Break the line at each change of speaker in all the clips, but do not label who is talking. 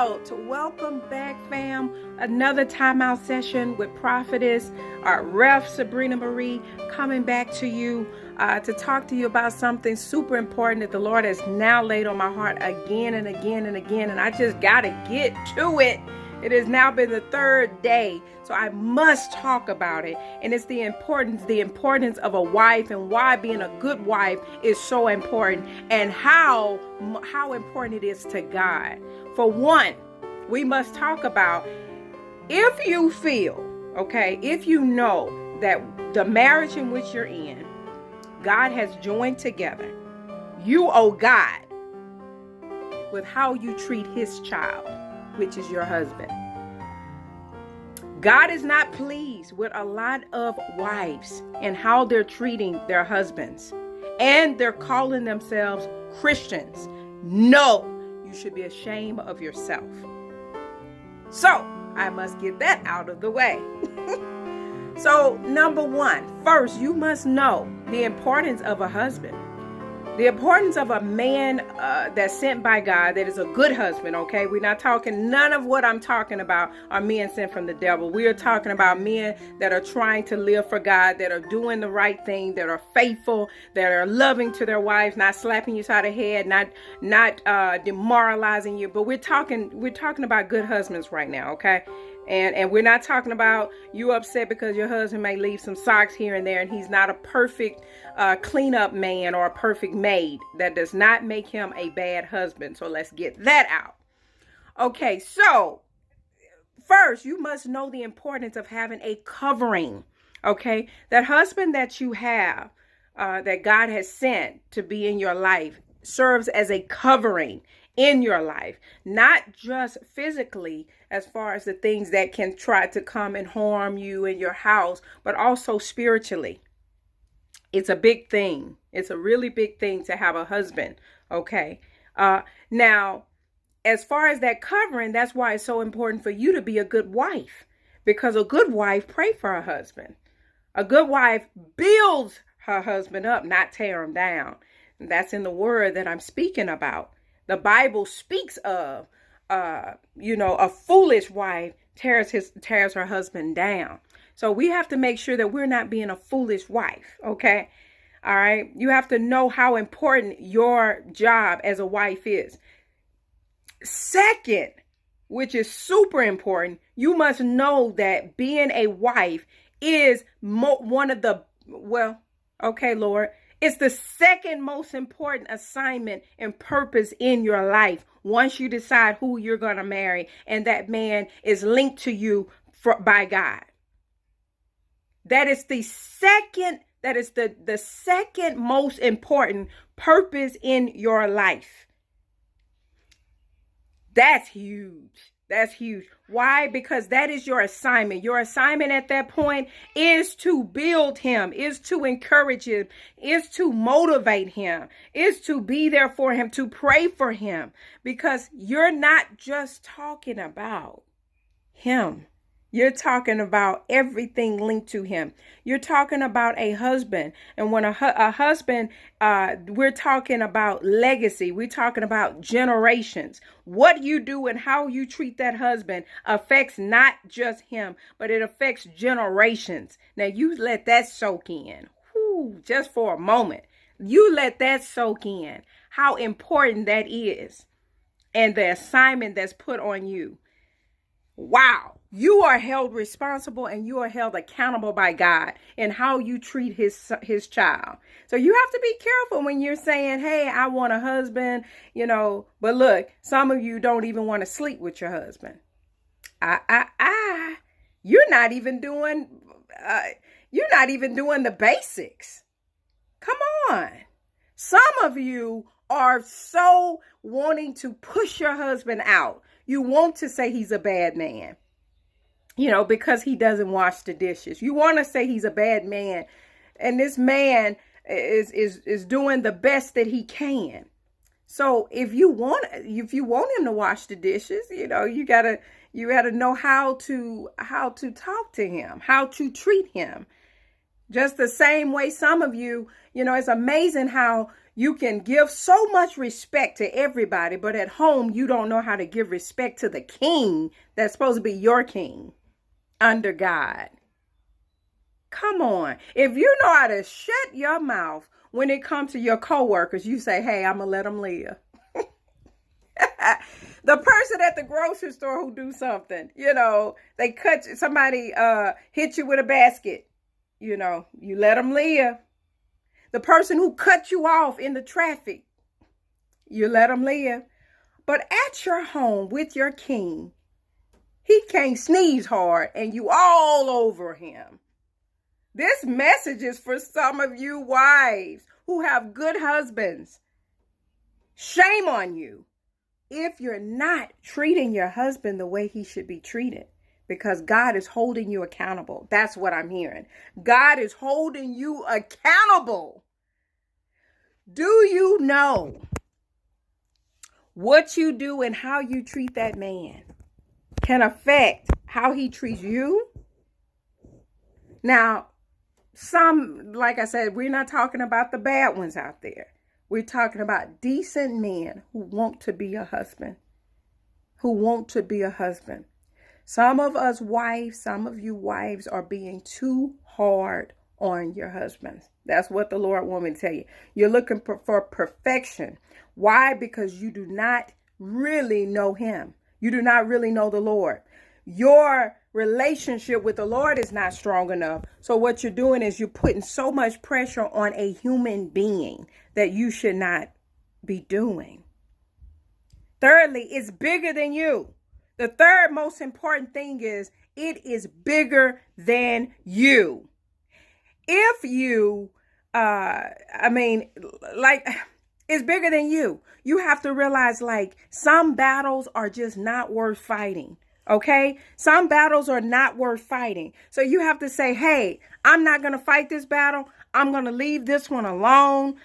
out. Welcome back, fam. Another timeout session with Prophetess Ref Sabrina Marie, coming back to you to talk to you about something super important that the Lord has now laid on my heart again and again and again, and I just gotta get to it. It has now been the third day, so I must talk about it. And it's the importance of a wife, and why being a good wife is so important, and how important it is to God. For one, we must talk about, if you feel, if you know that the marriage in which you're in, God has joined together, you owe God with how you treat his child, which is your husband. God is not pleased with a lot of wives and how they're treating their husbands, and they're calling themselves Christians. No, you should be ashamed of yourself. So I must get that out of the way. So number one, first, you must know the importance of a husband. The importance of a man that's sent by God, that is a good husband, okay? We're not talking, none of what I'm talking about are men sent from the devil. We are talking about men that are trying to live for God, that are doing the right thing, that are faithful, that are loving to their wives, not slapping you side of the head, not demoralizing you. But we're talking about good husbands right now, okay? And we're not talking about you upset because your husband may leave some socks here and there and he's not a perfect cleanup man or a perfect maid. That does not make him a bad husband. So let's get that out. Okay, so first, you must know the importance of having a covering. Okay, that husband that you have, that God has sent to be in your life, serves as a covering in your life, not just physically as far as the things that can try to come and harm you in your house, but also spiritually. It's a big thing. It's a really big thing to have a husband. Okay. Now, as far as that covering, that's why it's so important for you to be a good wife, because a good wife prays for her husband. A good wife builds her husband up, not tear him down. And that's in the word that I'm speaking about. The Bible speaks of, a foolish wife tears her husband down. So we have to make sure that we're not being a foolish wife. Okay. All right. You have to know how important your job as a wife is. Second, which is super important, you must know that being a wife is one of the, Lord, it's the second most important assignment and purpose in your life once you decide who you're going to marry and that man is linked to you by God. That is the second most important purpose in your life. That's huge. That's huge. Why? Because that is your assignment. Your assignment at that point is to build him, is to encourage him, is to motivate him, is to be there for him, to pray for him. Because you're not just talking about him. You're talking about everything linked to him. You're talking about a husband. And when a husband, we're talking about legacy. We're talking about generations. What you do and how you treat that husband affects not just him, but it affects generations. Now, you let that soak in. Just for a moment. You let that soak in. How important that is. And the assignment that's put on you. Wow. You are held responsible and you are held accountable by God in how you treat his child. So you have to be careful when you're saying, hey, I want a husband, but look, some of you don't even want to sleep with your husband. You're not even doing the basics. Come on. Some of you are so wanting to push your husband out. You want to say he's a bad man. Because he doesn't wash the dishes. You want to say he's a bad man. And this man is doing the best that he can. So if you want him to wash the dishes, you gotta know how to talk to him, how to treat him. Just the same way some of you, it's amazing how You can give so much respect to everybody, but at home, you don't know how to give respect to the king that's supposed to be your king under God. Come on. If you know how to shut your mouth when it comes to your coworkers, you say, hey, I'm going to let them live. The person at the grocery store who do something, they cut you, somebody hit you with a basket, you let them live. The person who cut you off in the traffic, you let them live. But at your home with your king, he can't sneeze hard and you all over him. This message is for some of you wives who have good husbands. Shame on you if you're not treating your husband the way he should be treated, because God is holding you accountable. That's what I'm hearing. God is holding you accountable. Do you know what you do and how you treat that man can affect how he treats you? Now, like I said, we're not talking about the bad ones out there. We're talking about decent men who want to be a husband, Some of us wives, some of you wives are being too hard on your husbands. That's what the Lord wants me to tell you. You're looking for perfection. Why? Because you do not really know him. You do not really know the Lord. Your relationship with the Lord is not strong enough. So what you're doing is you're putting so much pressure on a human being that you should not be doing. Thirdly, it's bigger than you. The third most important thing is it is bigger than you. If you, it's bigger than you. You have to realize, some battles are just not worth fighting. Okay? Some battles are not worth fighting. So you have to say, hey, I'm not going to fight this battle. I'm going to leave this one alone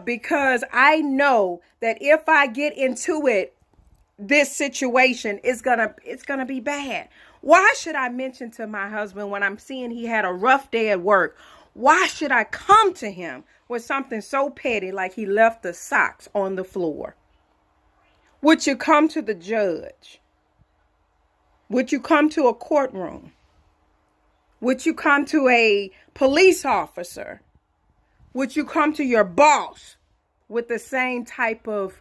because I know that if I get into it, this situation is gonna be bad. Why should I mention to my husband when I'm seeing he had a rough day at work? Why should I come to him with something so petty like he left the socks on the floor? Would you come to the judge? Would you come to a courtroom? Would you come to a police officer? Would you come to your boss with the same type of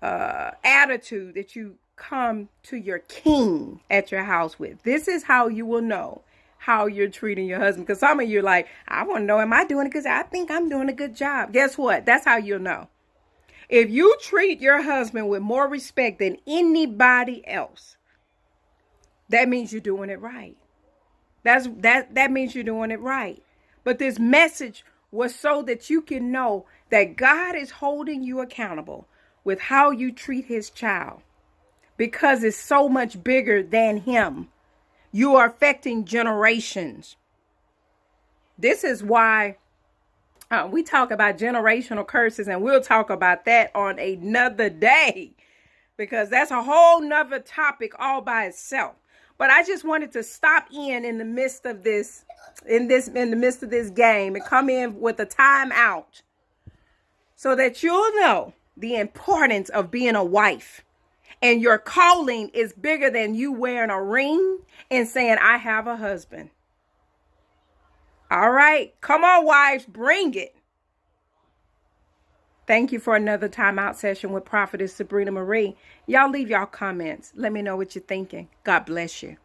attitude that you come to your king at your house with? This is how you will know how you're treating your husband. Because some of you are like, I want to know, am I doing it because I think I'm doing a good job? Guess what? That's how you'll know. If you treat your husband with more respect than anybody else, that means you're doing it right. That means you're doing it right. But this message was so that you can know that God is holding you accountable with how you treat his child, because it's so much bigger than him. You are affecting generations. This is why we talk about generational curses, and we'll talk about that on another day, because that's a whole nother topic all by itself. But I just wanted to stop in the midst of this, in the midst of this game, and come in with a timeout so that you'll know the importance of being a wife. And your calling is bigger than you wearing a ring and saying, I have a husband. All right. Come on, wives, bring it. Thank you for another timeout session with Prophetess Sabrina Marie. Y'all leave y'all comments. Let me know what you're thinking. God bless you.